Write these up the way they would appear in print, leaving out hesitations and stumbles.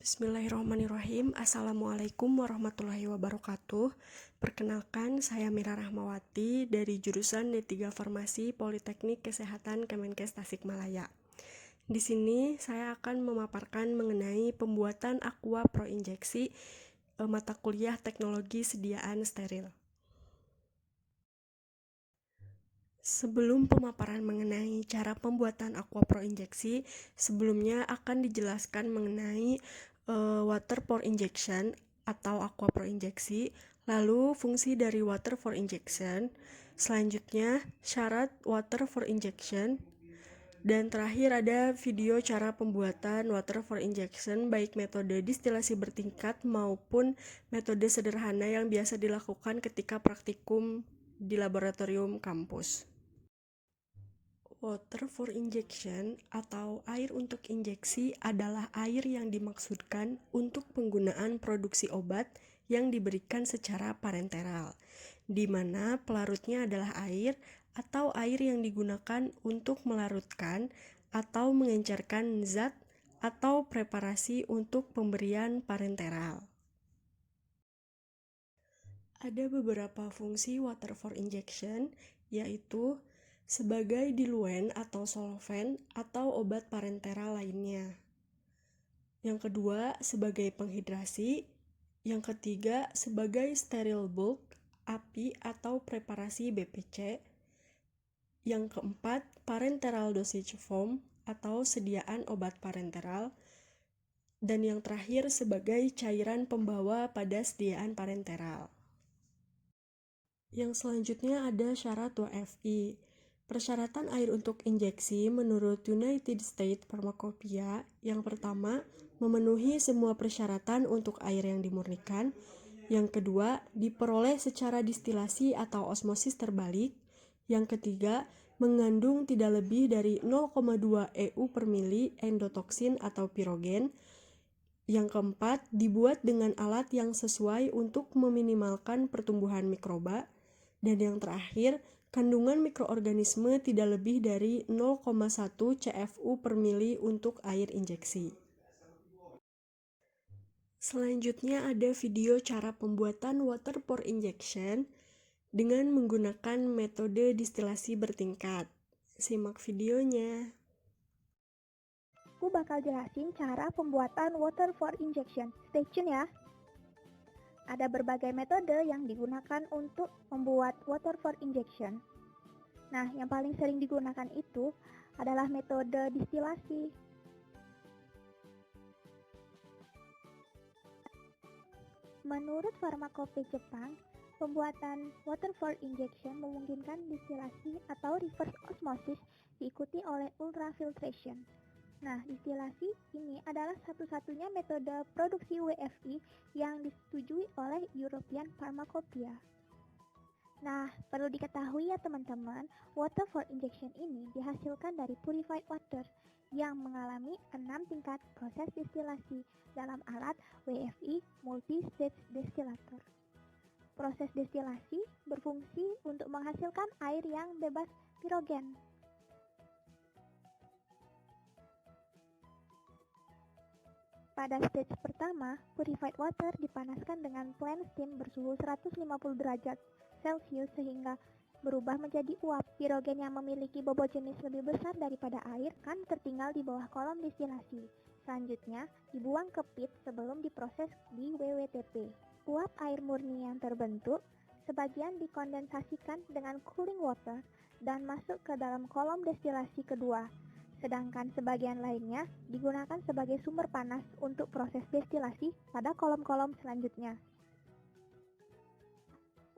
Bismillahirrahmanirrahim. Assalamualaikum warahmatullahi wabarakatuh. Perkenalkan, saya Mira Rahmawati dari jurusan D3 Farmasi Politeknik Kesehatan Kemenkes Tasikmalaya. Di sini saya akan memaparkan mengenai pembuatan aqua pro injeksi mata kuliah teknologi sediaan steril. Sebelum pemaparan mengenai cara pembuatan aqua pro injeksi, sebelumnya akan dijelaskan mengenai water for injection atau aqua pro injeksi, lalu fungsi dari water for injection, selanjutnya syarat water for injection, dan terakhir ada video cara pembuatan water for injection baik metode distilasi bertingkat maupun metode sederhana yang biasa dilakukan ketika praktikum di laboratorium kampus. Water for injection atau air untuk injeksi adalah air yang dimaksudkan untuk penggunaan produksi obat yang diberikan secara parenteral, di mana pelarutnya adalah air atau air yang digunakan untuk melarutkan atau mengencerkan zat atau preparasi untuk pemberian parenteral. Ada beberapa fungsi water for injection, yaitu sebagai diluen atau solven atau obat parenteral lainnya. Yang kedua, sebagai penghidrasi. Yang ketiga, sebagai steril bulk, API atau preparasi BPC. Yang keempat, parenteral dosage form atau sediaan obat parenteral. Dan yang terakhir, sebagai cairan pembawa pada sediaan parenteral. Yang selanjutnya ada syarat WFI. Persyaratan air untuk injeksi menurut United States Pharmacopoeia yang pertama, memenuhi semua persyaratan untuk air yang dimurnikan. Yang kedua, diperoleh secara distilasi atau osmosis terbalik. Yang ketiga, mengandung tidak lebih dari 0,2 EU per mili endotoksin atau pirogen. Yang keempat, dibuat dengan alat yang sesuai untuk meminimalkan pertumbuhan mikroba. Dan yang terakhir, kandungan mikroorganisme tidak lebih dari 0,1 CFU per mili untuk air injeksi. Selanjutnya ada video cara pembuatan water for injection dengan menggunakan metode distilasi bertingkat. Simak videonya. Aku bakal jelasin cara pembuatan water for injection. Stay tune ya. Ada berbagai metode yang digunakan untuk membuat water for injection. Nah, yang paling sering digunakan itu adalah metode distilasi. Menurut Pharmacopoeia Jepang, pembuatan water for injection memungkinkan distilasi atau reverse osmosis diikuti oleh ultrafiltration. Nah, distilasi ini adalah satu-satunya metode produksi WFI yang disetujui oleh European Pharmacopoeia. Nah, perlu diketahui ya teman-teman, water for injection ini dihasilkan dari purified water yang mengalami 6 tingkat proses distilasi dalam alat WFI multi-stage destillator. Proses destilasi berfungsi untuk menghasilkan air yang bebas pirogen. Pada stage pertama, purified water dipanaskan dengan plain steam bersuhu 150 derajat Celcius sehingga berubah menjadi uap. Pirogen yang memiliki bobot jenis lebih besar daripada air kan tertinggal di bawah kolom destilasi. Selanjutnya, dibuang ke pit sebelum diproses di WWTP. Uap air murni yang terbentuk sebagian dikondensasikan dengan cooling water dan masuk ke dalam kolom destilasi kedua. Sedangkan sebagian lainnya digunakan sebagai sumber panas untuk proses destilasi pada kolom-kolom selanjutnya.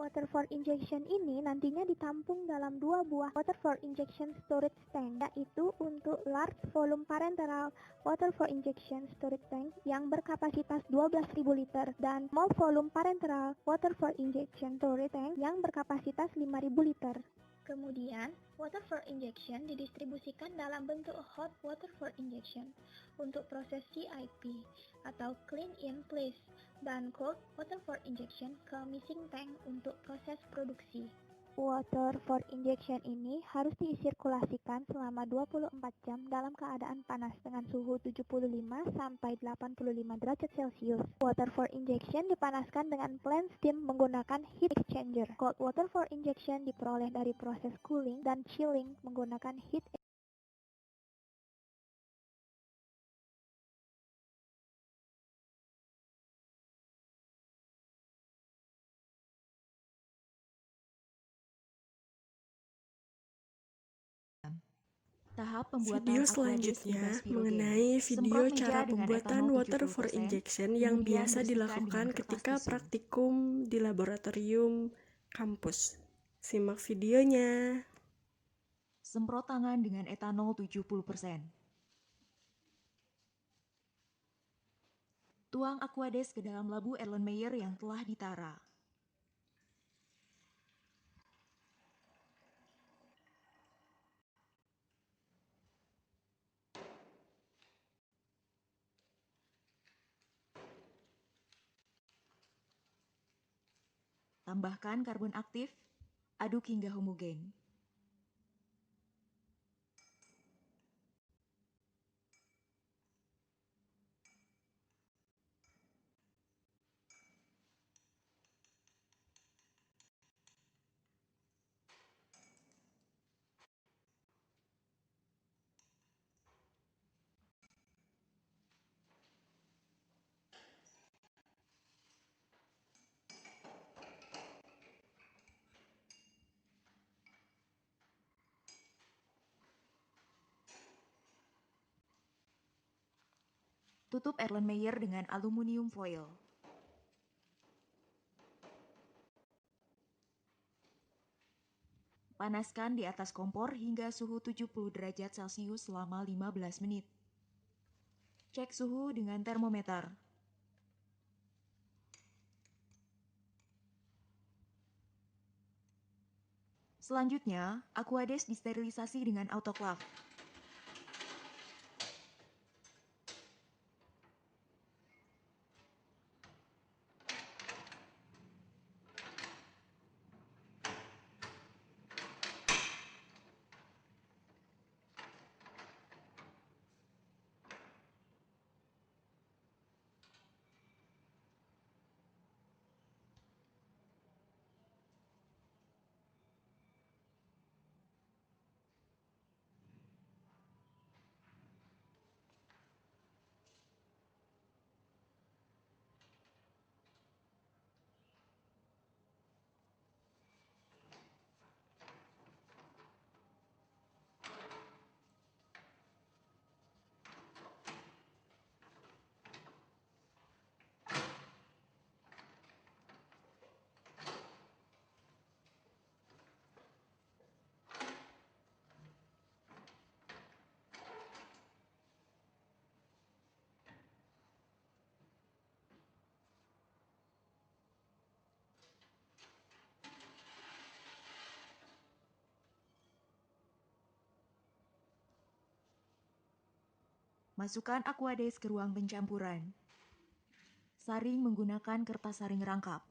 Water for injection ini nantinya ditampung dalam 2 buah water for injection storage tank, yaitu untuk large volume parenteral water for injection storage tank yang berkapasitas 12.000 liter dan small volume parenteral water for injection storage tank yang berkapasitas 5.000 liter. Kemudian, water for injection didistribusikan dalam bentuk hot water for injection untuk proses CIP atau clean in place dan cold water for injection ke mixing tank untuk proses produksi. Water for injection ini harus disirkulasikan selama 24 jam dalam keadaan panas dengan suhu 75 sampai 85 derajat Celcius. Water for injection dipanaskan dengan plant steam menggunakan heat exchanger. Cold water for injection diperoleh dari proses cooling dan chilling menggunakan heat. Tahap Video pembuatan Aquades selanjutnya bebas pirogen. mengenai video Semprot meja cara dengan pembuatan etanol water for 70%, injection yang kemudian biasa bersihkan dilakukan dengan kertas ketika tisu. praktikum di laboratorium kampus. Simak videonya. Semprot tangan dengan etanol 70%. Tuang Aquades ke dalam labu Erlenmeyer yang telah ditara. Tambahkan karbon aktif, aduk hingga homogen. Tutup Erlenmeyer dengan aluminium foil. Panaskan di atas kompor hingga suhu 70 derajat Celcius selama 15 menit. Cek suhu dengan termometer. Selanjutnya, Aquades disterilisasi dengan autoclave. Masukkan Aquades ke ruang pencampuran. Saring menggunakan kertas saring rangkap.